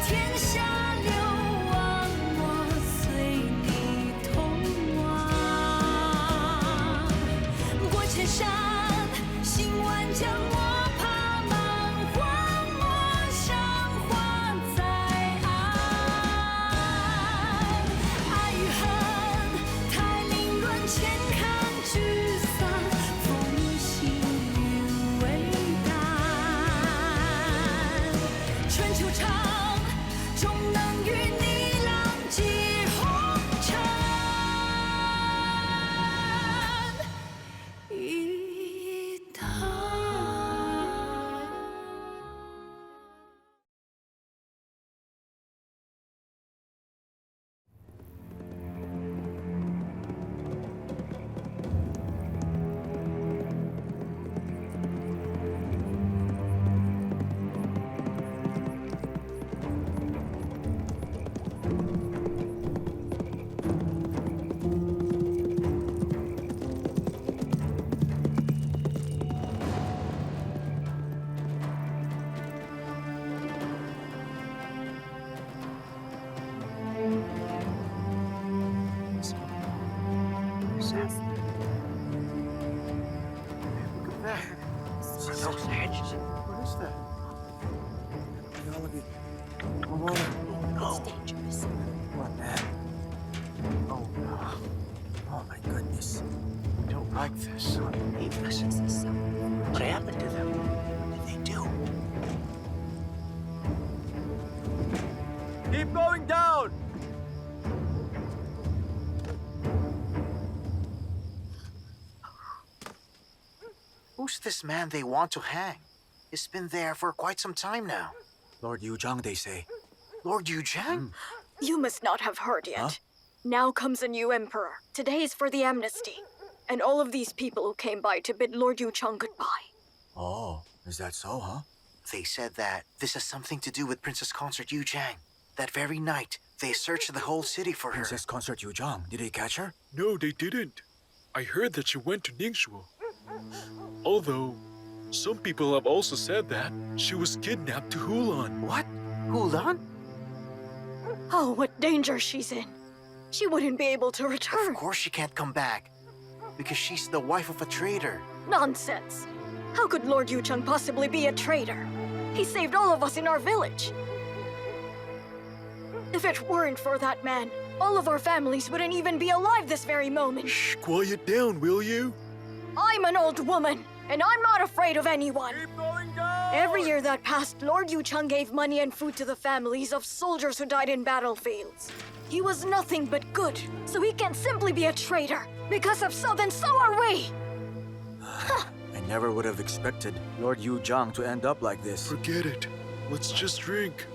天下流亡，我随你同往。过千山，行万江，我爬满荒漠，赏花在岸。爱与恨，太凌乱，千看聚散，风行云为淡。春秋长，终能与你浪迹红尘一趟。What happened to them? What did they do? Keep going down! Who's this man they want to hang? He's been there for quite some time now. Lord Yuzhang, they say. Lord Yuzhang? You must not have heard yet. Huh? Now comes a new emperor. Today is for the amnesty. And all of these people who came by to bid Lord Yuchang goodbye. Oh, is that so, huh? They said that this has something to do with Princess Consort Yuzhang. That very night, they searched the whole city for her. Princess Consort Yuzhang, did they catch her? No, they didn't. I heard that she went to Ningxuo. Although, some people have also said that she was kidnapped to Helan. What? Helan? Oh, what danger she's in. She wouldn't be able to return. Of course she can't come back. Because she's the wife of a traitor. Nonsense. How could Lord Yuchang possibly be a traitor? He saved all of us in our village. If it weren't for that man, all of our families wouldn't even be alive this very moment. Shh, quiet down, will you? I'm an old woman, and I'm not afraid of anyone. Keep going down! Every year that passed, Lord Yuchang gave money and food to the families of soldiers who died in battlefields. He was nothing but good, so he can't simply be a traitor. Because if so, then so are we! I never would have expected Lord Yuzhang to end up like this. Forget it. Let's just drink.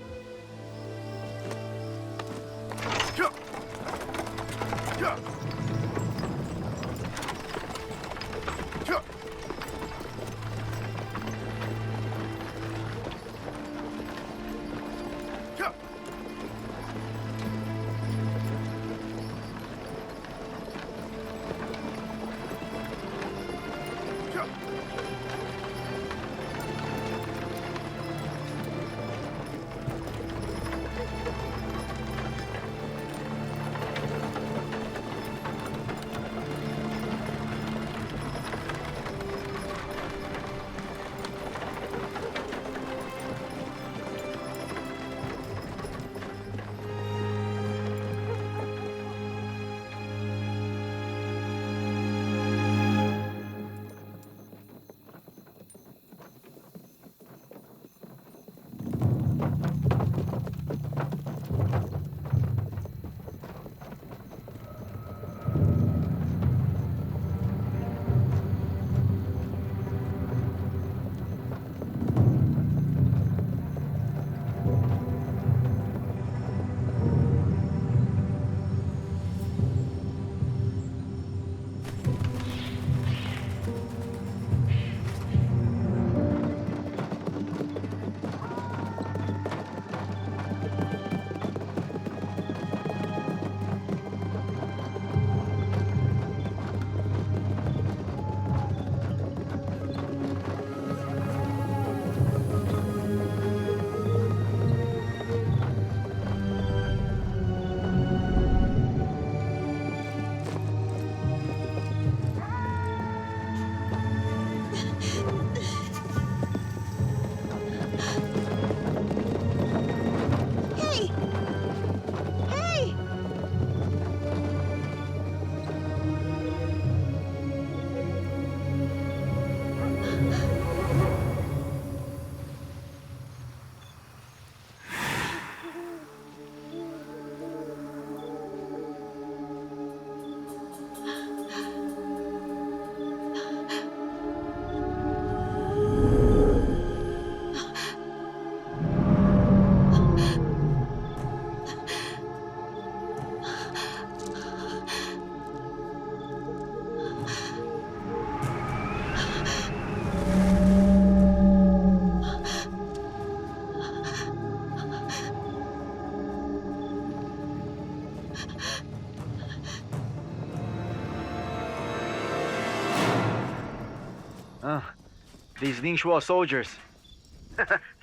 these Ningxuo soldiers.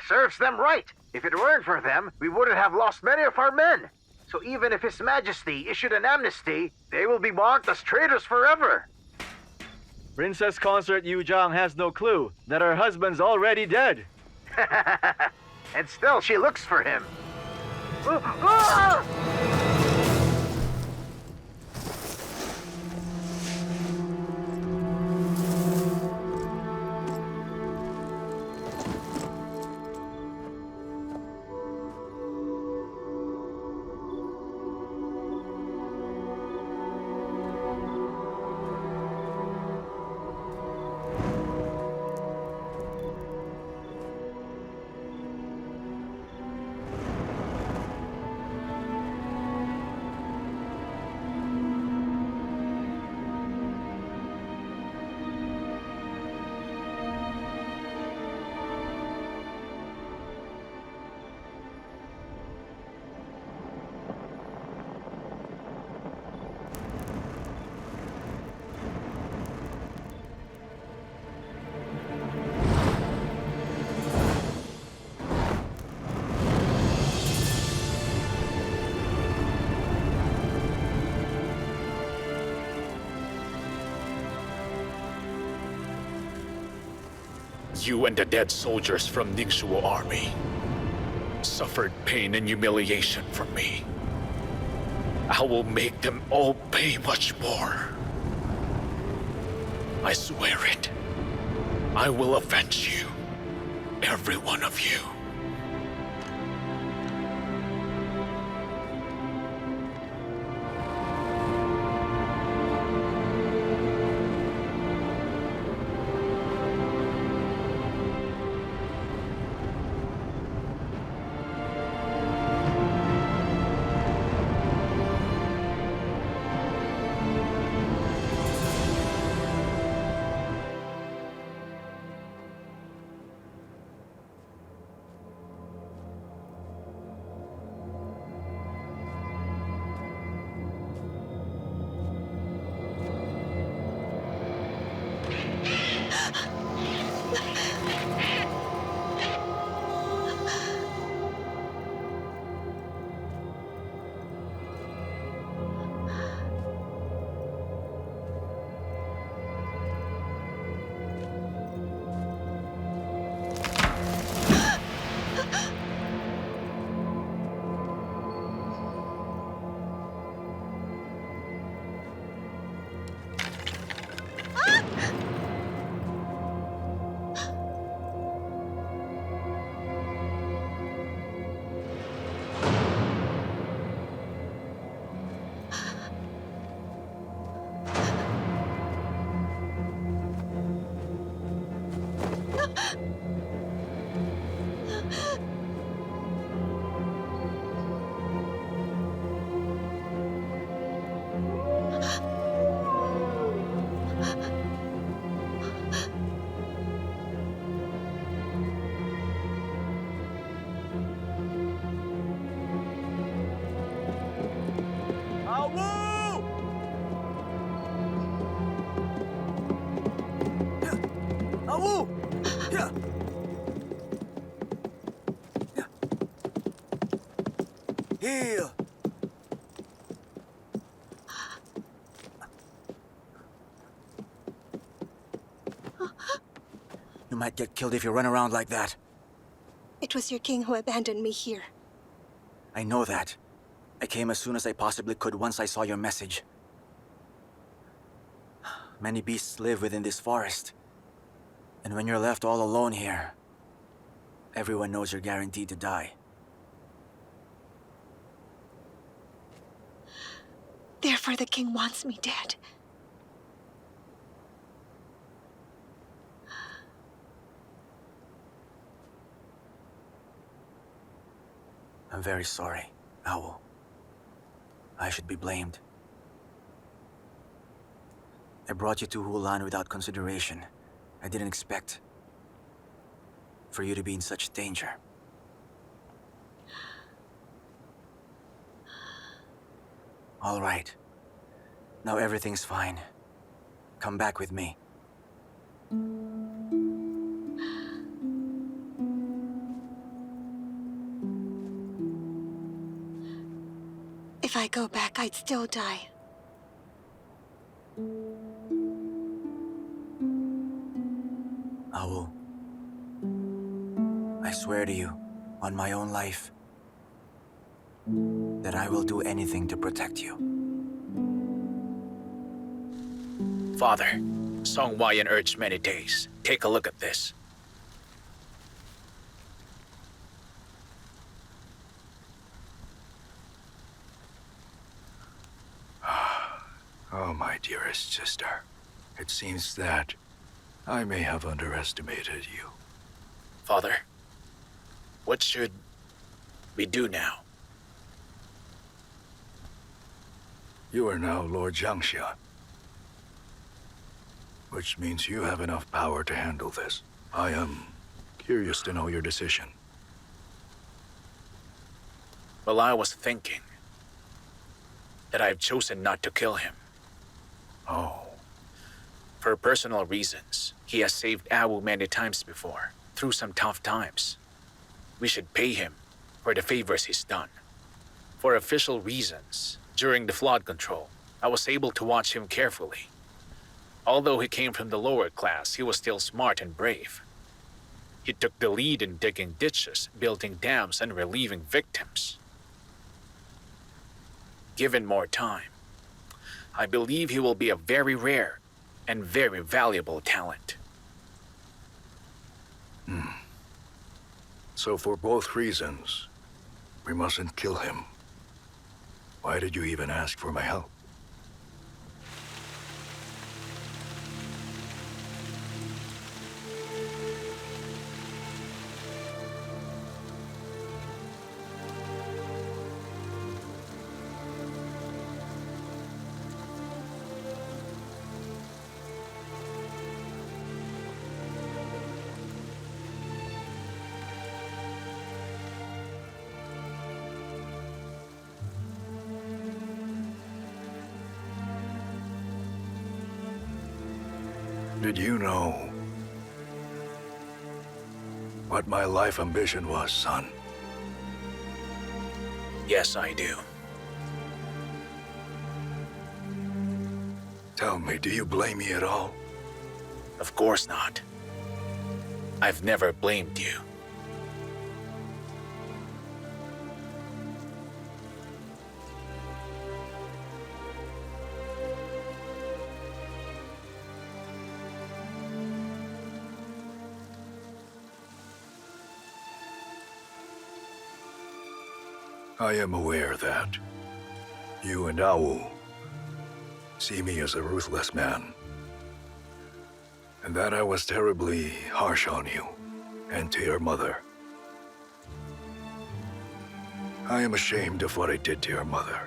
Serves them right. If it weren't for them, we wouldn't have lost many of our men. So even if His Majesty issued an amnesty, they will be marked as traitors forever. Princess Consort Yuzhang has no clue that her husband's already dead. And still she looks for him. You and the dead soldiers from Ningxuo army suffered pain and humiliation from me. I will make them all pay much more. I swear it. I will avenge you, every one of you. Here! You might get killed if you run around like that. It was your king who abandoned me here. I know that. I came as soon as I possibly could once I saw your message. Many beasts live within this forest. And when you're left all alone here, everyone knows you're guaranteed to die. Therefore the king wants me dead. I'm very sorry, Owl. I should be blamed. I brought you to Helan without consideration. I didn't expect for you to be in such danger. All right. Now everything's fine. Come back with me. If I go back, I'd still die. Owl, I swear to you, on my own life, that I will do anything to protect you. Father, Song Yan urged many days. Take a look at this. Oh, my dearest sister. It seems that I may have underestimated you. Father, what should we do now? You are now Lord Zhangxian, which means you have enough power to handle this. I am curious to know your decision. Well, I was thinking that I've chosen not to kill him. Oh, For personal reasons, he has saved Awu many times before, through some tough times. We should pay him for the favors he's done. For official reasons, during the flood control, I was able to watch him carefully. Although he came from the lower class, he was still smart and brave. He took the lead in digging ditches, building dams, and relieving victims. Given more time, I believe he will be a very rare and very valuable talent. so for both reasons, we mustn't kill him. Why did you even ask for my help? Did you know what my life ambition was, son? Yes, I do. Tell me, do you blame me at all? Of course not. I've never blamed you. I am aware that you and Awu see me as a ruthless man, and that I was terribly harsh on you and to your mother. I am ashamed of what I did to your mother,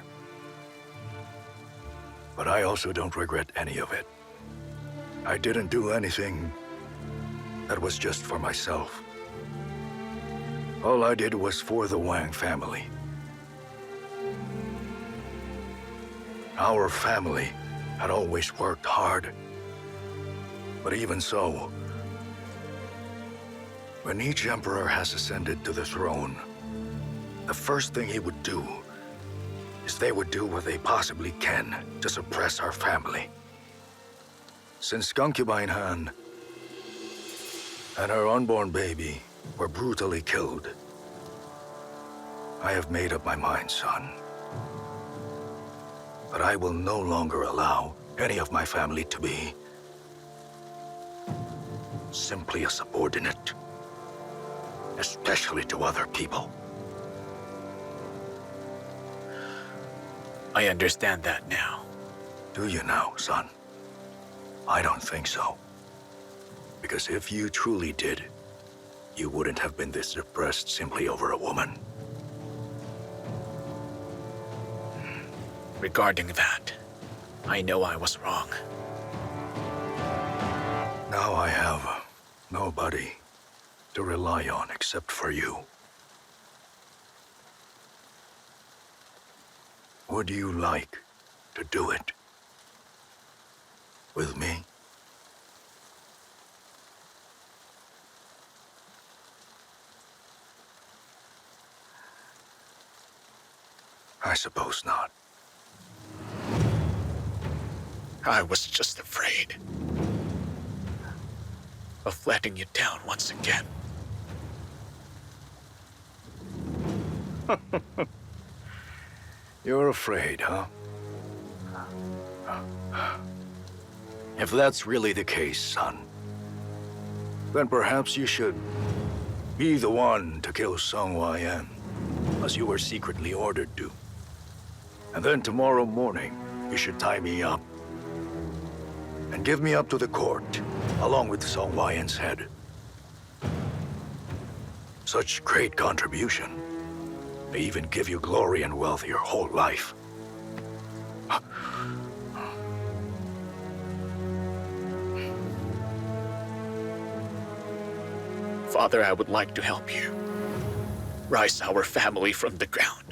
but I also don't regret any of it. I didn't do anything that was just for myself. All I did was for the Wang family. Our family had always worked hard. But even so, when each emperor has ascended to the throne, the first thing he would do is they would do what they possibly can to suppress our family. Since concubine Han and her unborn baby were brutally killed, I have made up my mind, son. But I will no longer allow any of my family to be simply a subordinate, especially to other people. I understand that now. Do you now, son? I don't think so. Because if you truly did, you wouldn't have been this depressed simply over a woman. Regarding that, I know I was wrong. Now I have nobody to rely on except for you. Would you like to do it with me? I suppose not. I was just afraid of letting you down once again. You're afraid, huh? If that's really the case, son, then perhaps you should be the one to kill Wang Yan, as you were secretly ordered to. And then tomorrow morning, you should tie me up and give me up to the court, along with Wang Yan's head. Such great contribution. They even give you glory and wealth your whole life. Father, I would like to help you rise our family from the ground.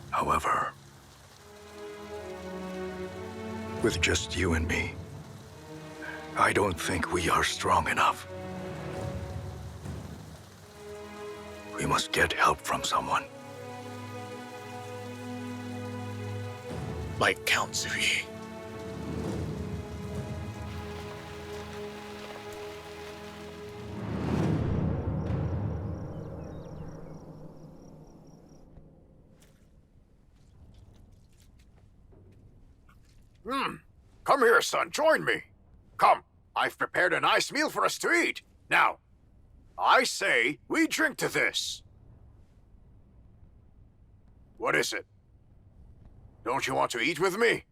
However, with just you and me, I don't think we are strong enough. We must get help from someone. Like Count Ziyi. Come here, son, join me. Come, I've prepared a nice meal for us to eat. Now, I say we drink to this. What is it? Don't you want to eat with me?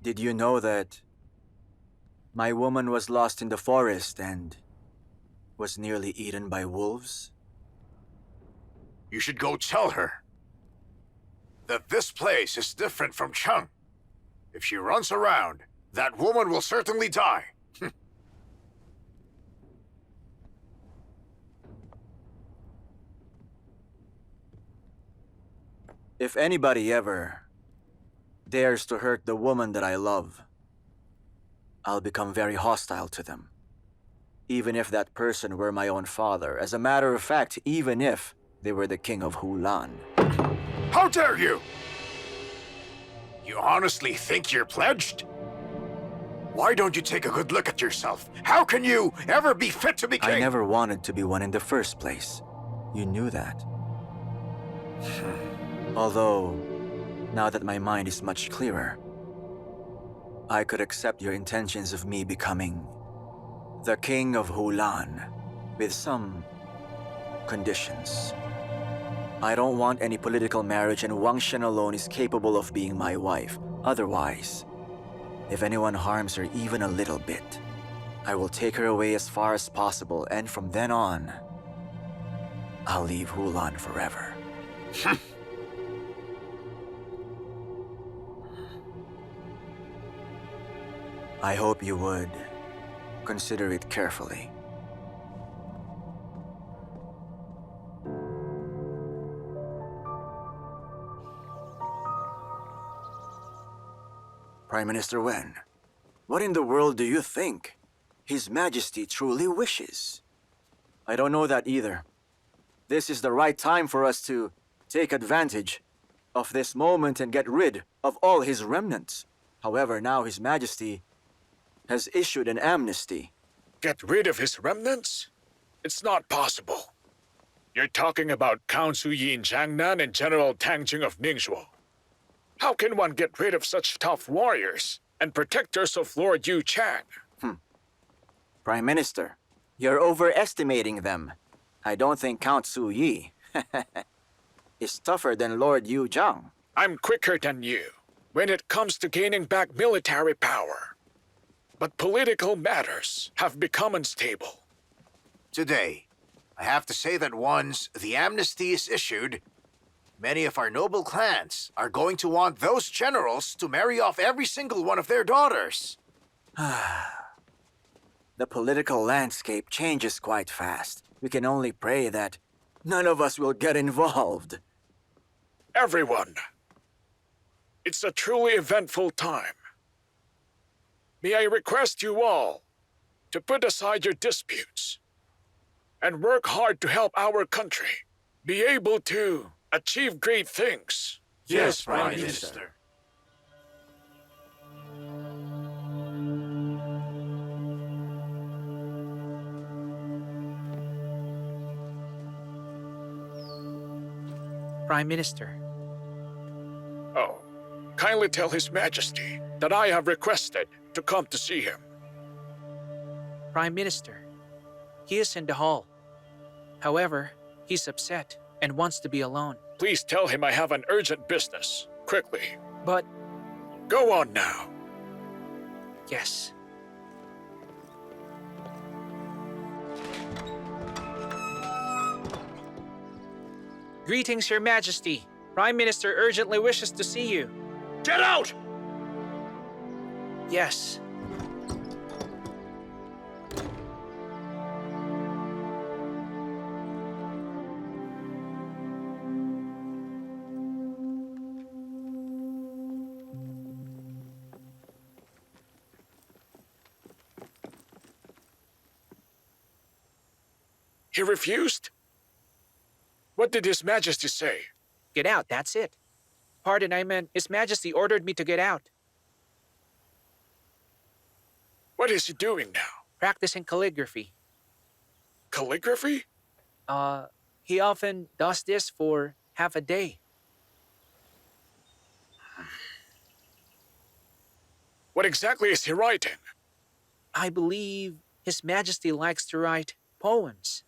Did you know that my woman was lost in the forest and was nearly eaten by wolves? You should go tell her that this place is different from Cheng. If she runs around, that woman will certainly die. If anybody ever dares to hurt the woman that I love, I'll become very hostile to them. Even if that person were my own father. As a matter of fact, even if they were the king of Helan. How dare you! You honestly think you're pledged? Why don't you take a good look at yourself? How can you ever be fit to be king? I never wanted to be one in the first place. You knew that. Although, now that my mind is much clearer, I could accept your intentions of me becoming the king of Helan with some conditions. I don't want any political marriage, and Wang Shen alone is capable of being my wife. Otherwise, if anyone harms her even a little bit, I will take her away as far as possible, and from then on, I'll leave Helan forever. I hope you would consider it carefully. Prime Minister Wen, what in the world do you think His Majesty truly wishes? I don't know that either. This is the right time for us to take advantage of this moment and get rid of all his remnants. However, now His Majesty has issued an amnesty. Get rid of his remnants? It's not possible. You're talking about Count Ziyi in Jiangnan and General Tang Jing of Ningzhuo. How can one get rid of such tough warriors and protectors of Lord Yu Chang? Prime Minister, you're overestimating them. I don't think Count Ziyi is tougher than Lord Yu Zhang. I'm quicker than you when it comes to gaining back military power. But political matters have become unstable. Today, I have to say that once the amnesty is issued, many of our noble clans are going to want those generals to marry off every single one of their daughters. The political landscape changes quite fast. We can only pray that none of us will get involved. Everyone, it's a truly eventful time. May I request you all to put aside your disputes and work hard to help our country be able to achieve great things. Yes, Prime Minister. Prime Minister. Oh, kindly tell His Majesty that I have requested to come to see him. Prime Minister. He is in the hall. However, he's upset and wants to be alone. Please tell him I have an urgent business. Quickly. But, Go on now. yes. Greetings, Your Majesty. Prime Minister urgently wishes to see you. Get out! Yes. He refused? What did His Majesty say? Get out, that's it. Pardon, I meant His Majesty ordered me to get out. What is he doing now? Practicing calligraphy. Calligraphy? He often does this for half a day. What exactly is he writing? I believe His Majesty likes to write poems.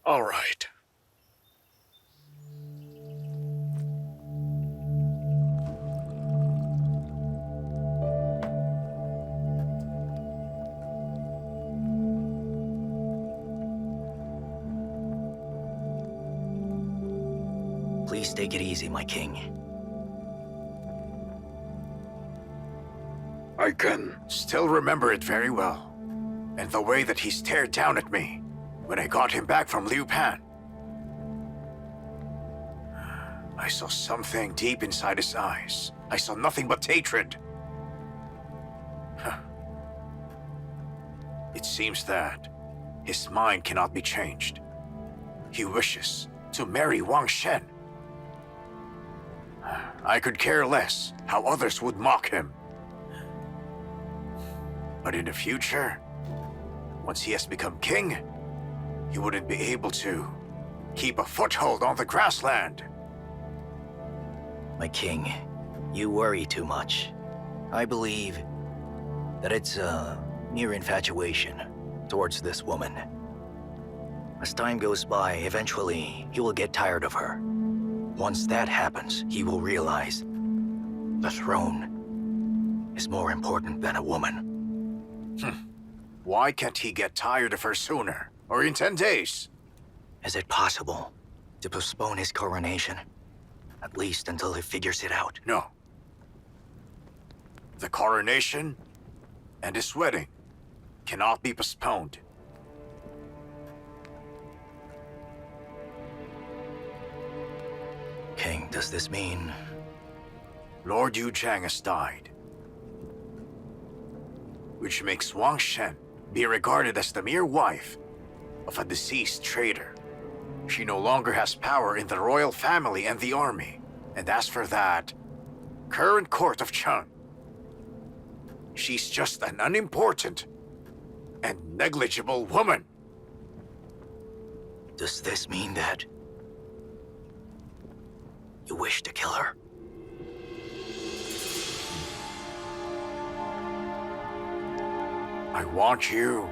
All right. Please take it easy, my king. I can. Still remember it very well. And the way that he stared down at me when I got him back from Liu Pan. I saw something deep inside his eyes. I saw nothing but hatred. It seems that his mind cannot be changed. He wishes to marry Wang Shen. I could care less how others would mock him. But in the future, once he has become king, he wouldn't be able to keep a foothold on the grassland. My king, you worry too much. I believe that it's a mere infatuation towards this woman. As time goes by, eventually he will get tired of her. Once that happens, he will realize the throne is more important than a woman. Why can't he get tired of her sooner? Or in 10 days? Is it possible to postpone his coronation? At least until he figures it out. No. The coronation and his wedding cannot be postponed. King, does this mean... Lord Yuzhang has died, which makes Wang Shen be regarded as the mere wife of a deceased traitor. She no longer has power in the royal family and the army. And as for that current court of Cheng, she's just an unimportant and negligible woman. Does this mean that you wish to kill her? I want you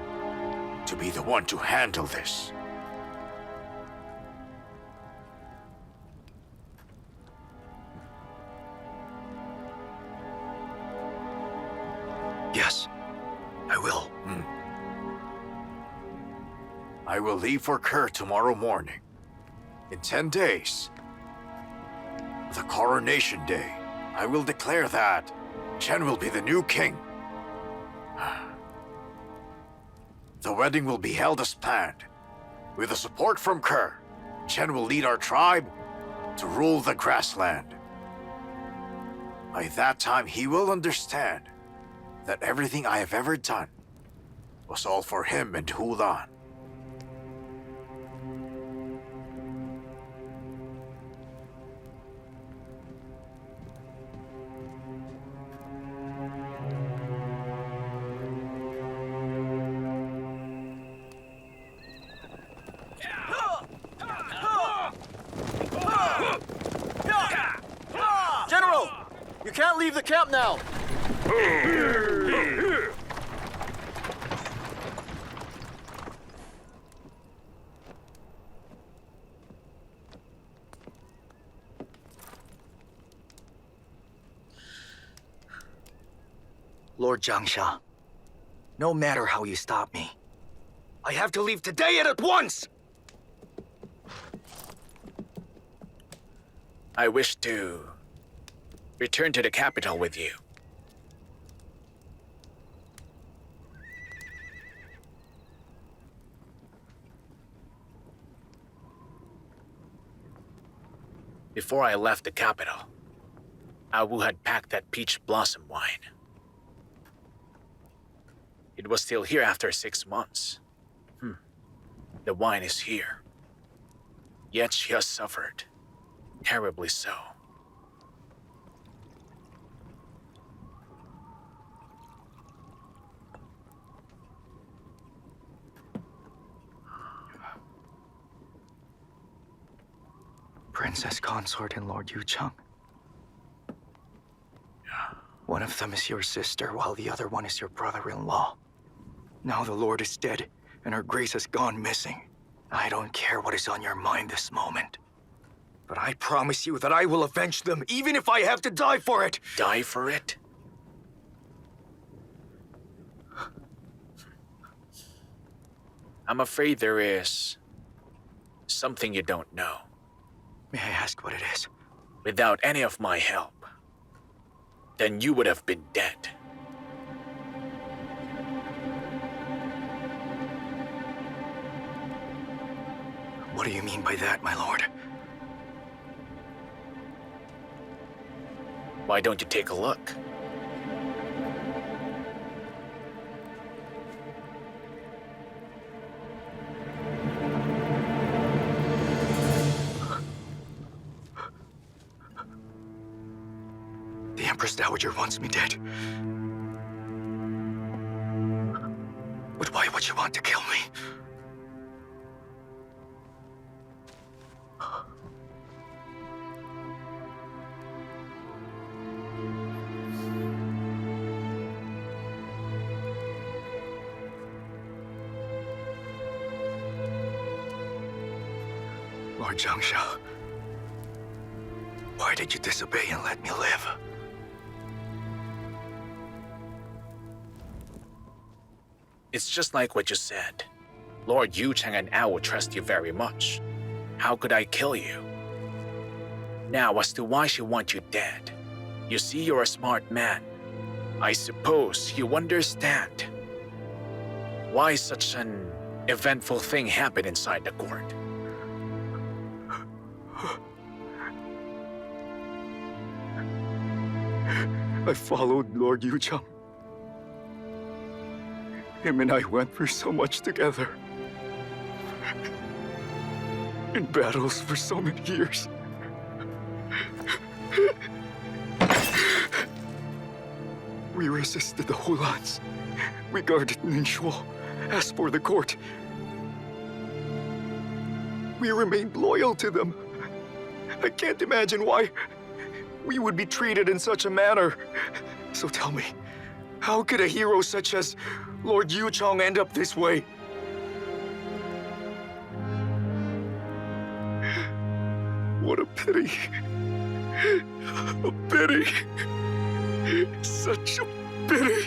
to be the one to handle this. Yes, I will. I will leave for Kerr tomorrow morning. In 10 days, the coronation day, I will declare that Chen will be the new king. The wedding will be held as planned. With the support from Kerr, Chen will lead our tribe to rule the grassland. By that time, he will understand that everything I have ever done was all for him and Helan. General! You can't leave the camp now! Lord Zhangsha, no matter how you stop me, I have to leave today and at once! I wish to return to the capital with you. Before I left the capital, Awu had packed that peach blossom wine. It was still here after 6 months. The wine is here. Yet she has suffered. Terribly so. Princess Consort and Lord Yuchang. One of them is your sister, while the other one is your brother-in-law. Now the Lord is dead, and her grace has gone missing. I don't care what is on your mind this moment. But I promise you that I will avenge them, even if I have to die for it! Die for it? I'm afraid there is something you don't know. May I ask what it is? Without any of my help, then you would have been dead. What do you mean by that, my lord? Why don't you take a look? The Empress Dowager wants me dead. But why would you want to kill me? Lord Zhangsha, why did you disobey and let me live? It's just like what you said. Lord Yuchang and I will trust you very much. How could I kill you? Now, as to why she wants you dead. You see, you're a smart man. I suppose you understand why such an eventful thing happened inside the court. I followed Lord Yuchang. Him and I went through so much together. In battles for so many years. We resisted the Hulans. We guarded Ninshuo. As for the court, we remained loyal to them. I can't imagine why we would be treated in such a manner. So tell me, how could a hero such as Lord Yuchang end up this way? What a pity. A pity. Such a pity.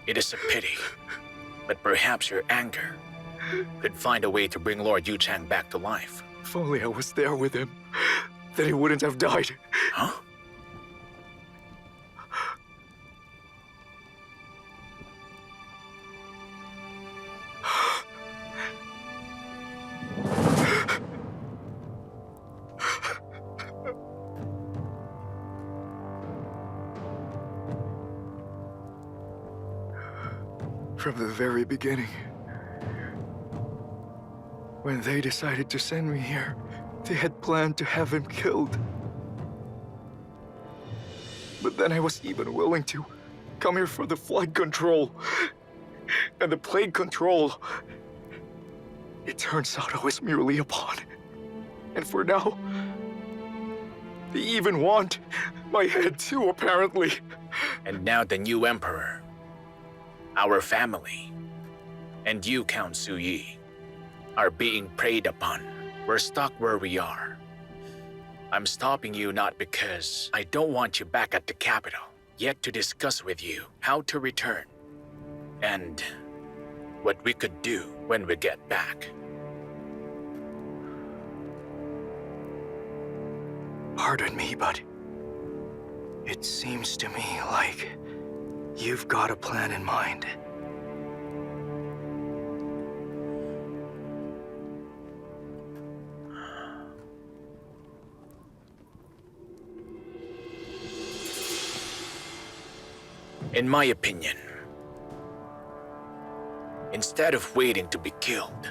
It is a pity. But perhaps your anger could find a way to bring Lord Yuchang back to life. If only I was there with him, then he wouldn't have died. Huh? from the very beginning. When they decided to send me here, they had planned to have him killed. But then I was even willing to come here for the flight control and the plane control. It turns out I was merely a pawn. And for now, they even want my head too, apparently. And now the new emperor, our family, and you, Count Zhou Yiwei, are being preyed upon. We're stuck where we are. I'm stopping you not because I don't want you back at the capital, yet to discuss with you how to return and what we could do when we get back. Pardon me, but it seems to me like you've got a plan in mind. In my opinion, instead of waiting to be killed,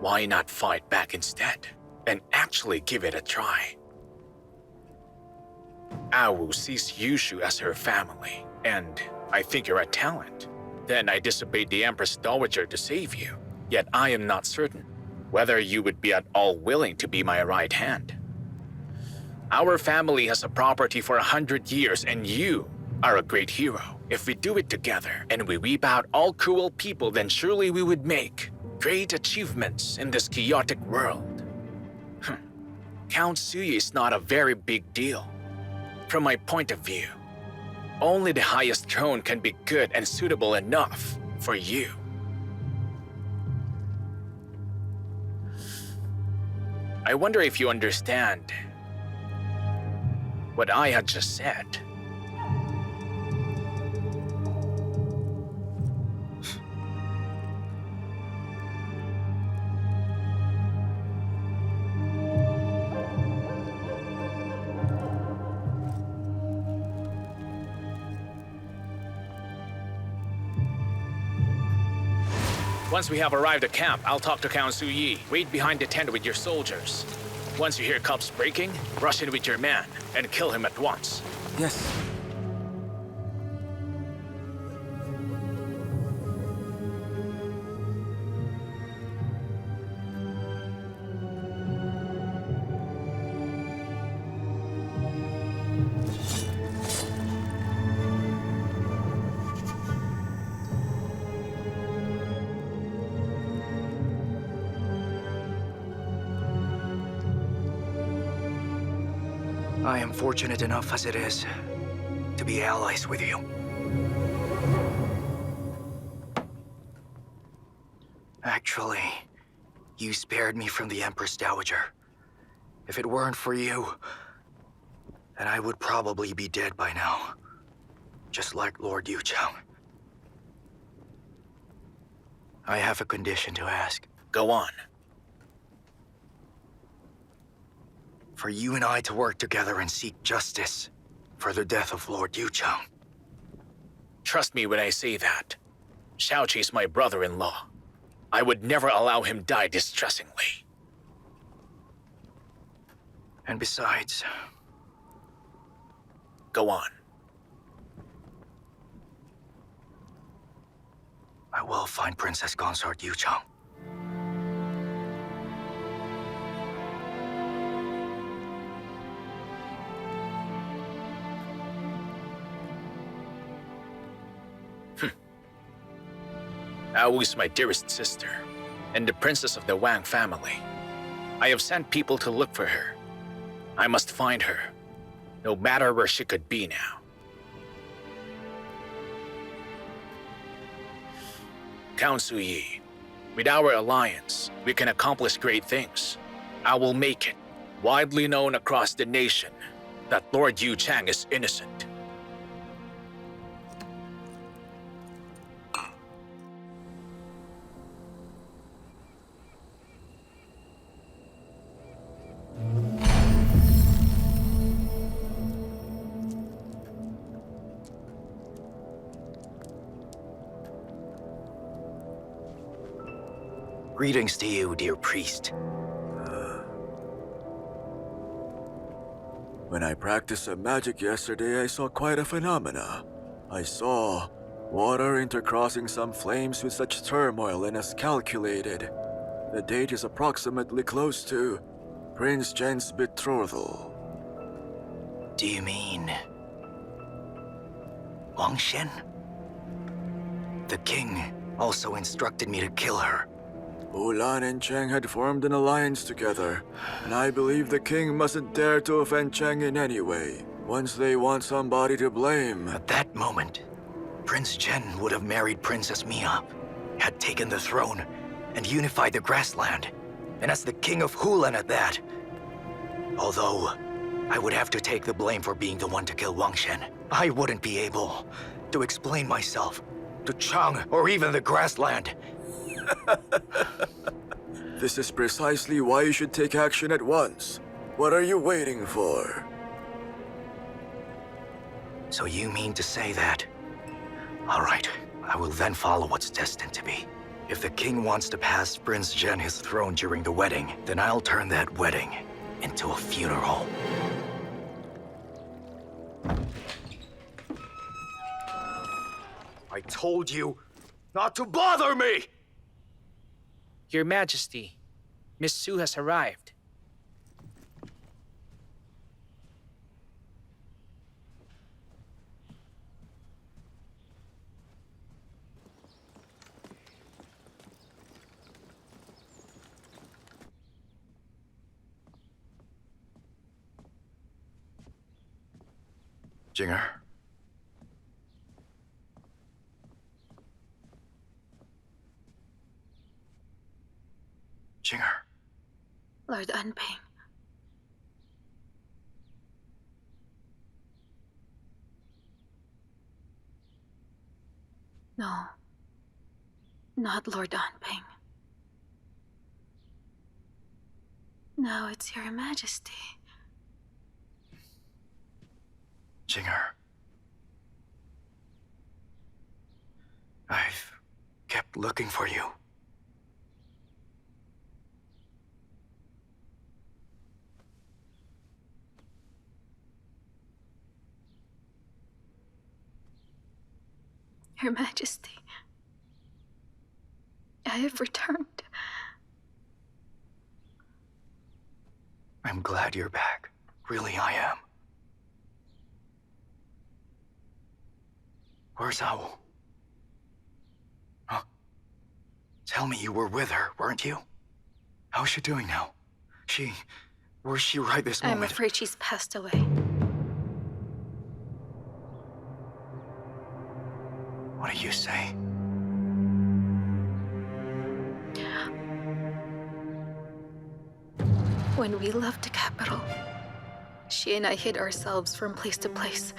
why not fight back instead and actually give it a try? Awu sees Yushu as her family, and I think you're a talent. Then I disobeyed the Empress Dowager to save you, yet I am not certain whether you would be at all willing to be my right hand. Our family has a property for 100 years, and you are a great hero. If we do it together and we weep out all cruel people, then surely we would make great achievements in this chaotic world. Count Zhou Yiwei is not a very big deal. From my point of view, only the highest throne can be good and suitable enough for you. I wonder if you understand what I had just said. Once we have arrived at camp, I'll talk to Count Zhou Yiwei. Wait behind the tent with your soldiers. Once you hear cups breaking, rush in with your man and kill him at once. Yes. I am fortunate enough as it is to be allies with you. Actually, you spared me from the Empress Dowager. If it weren't for you, then I would probably be dead by now. Just like Lord Yuzhang. I have a condition to ask. Go on. For you and I to work together and seek justice for the death of Lord Yuzhang. Trust me when I say that. Xiao Qi is my brother-in-law. I would never allow him die distressingly. And besides... Go on. I will find Princess Consort Yuzhang. Awu is my dearest sister, and the princess of the Wang family. I have sent people to look for her. I must find her, no matter where she could be now. Count Zhou Yiwei, with our alliance, we can accomplish great things. I will make it widely known across the nation that Lord Yuzhang is innocent. Greetings to you, dear priest. When I practiced some magic yesterday, I saw quite a phenomena. I saw water intercrossing some flames with such turmoil and as calculated. The date is approximately close to Prince Zhen's betrothal. Do you mean Wang Shen? The king also instructed me to kill her. Helan and Cheng had formed an alliance together, and I believe the king mustn't dare to offend Cheng in any way. Once they want somebody to blame. At that moment, Prince Chen would have married Princess Mia, had taken the throne, and unified the grassland. And as the king of Helan at that. Although, I would have to take the blame for being the one to kill Wang Shen. I wouldn't be able to explain myself to Chang or even the grassland. This is precisely why you should take action at once. What are you waiting for? So you mean to say that? All right, I will then follow what's destined to be. If the king wants to pass Prince Zhen his throne during the wedding, then I'll turn that wedding into a funeral. I told you not to bother me! Your Majesty, Miss Su has arrived. Jinger. Jinger. Lord Anping. No. Not Lord Anping. No, it's Your Majesty. Jinger. I've kept looking for you. Your Majesty, I have returned. I'm glad you're back. Really, I am. Where's Owl? Huh? Tell me you were with her, weren't you? How's she doing now? Where's she right this moment? I'm afraid she's passed away. What do you say? When we left the capital, she and I hid ourselves from place to place,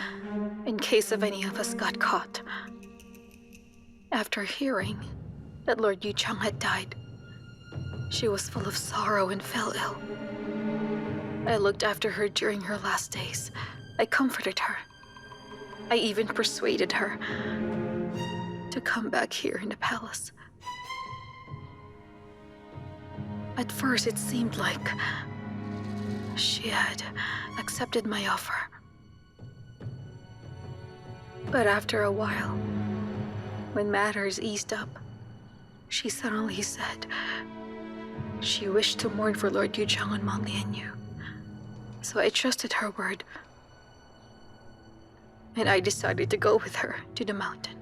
in case of any of us got caught. After hearing that Lord Yuzhang had died, she was full of sorrow and fell ill. I looked after her during her last days. I comforted her. I even persuaded her to come back here in the palace. At first, it seemed like she had accepted my offer. But after a while, when matters eased up, she suddenly said she wished to mourn for Lord Yuzhang and Meng Lianyu. So I trusted her word, and I decided to go with her to the mountain.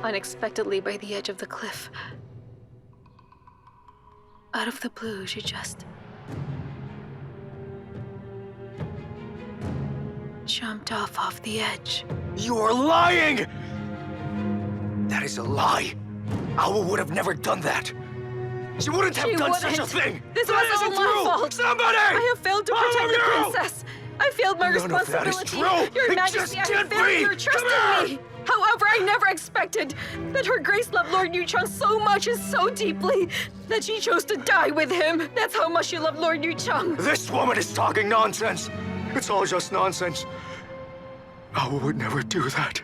Unexpectedly, by the edge of the cliff, out of the blue, she just jumped off the edge. You are lying! That is a lie. Owl would have never done that. She wouldn't have done such a thing! This That was all isn't my true! fault! Somebody! I have failed to protect the no! princess! I failed my None of that is responsibility! true! Your It Majesty, just I have can't failed be! your trust Come in here! me! However, I never expected that Her Grace loved Lord Yuzhang so much and so deeply that she chose to die with him. That's how much she loved Lord Yuzhang. This woman is talking nonsense! It's all just nonsense. Owl would never do that.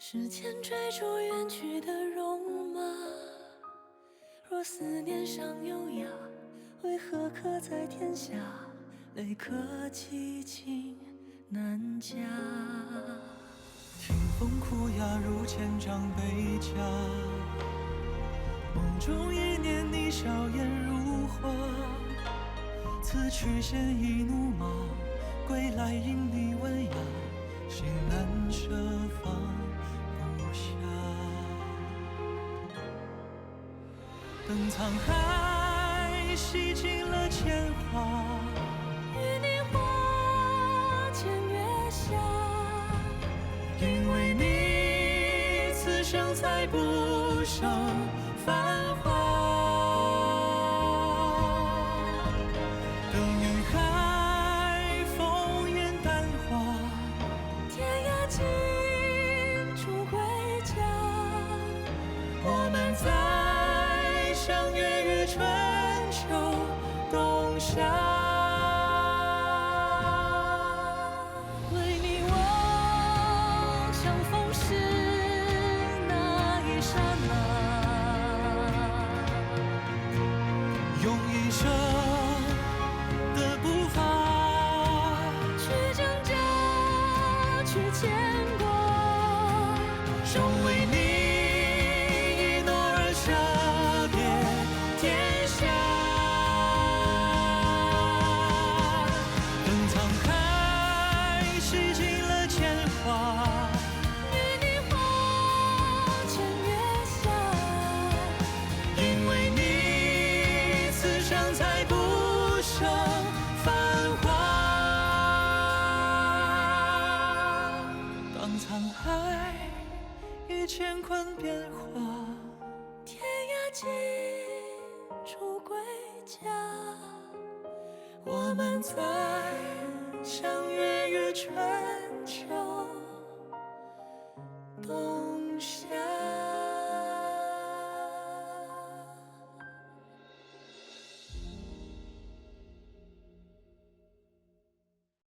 时间追逐远去的戎马，若思念尚优雅，为何刻在天下？泪可寄情难夹。听风哭哑如千丈悲家，梦中一念你笑颜如花。此去现一怒马，归来因你文雅，心难舍放不下。等沧海洗尽了铅华，与你花前月下。因为你，此生才不剩繁华。等云海风烟淡化，天涯尽处归家。我们再相约于春秋冬夏。乾坤变化，天涯尽处归家。我们再相约于春秋冬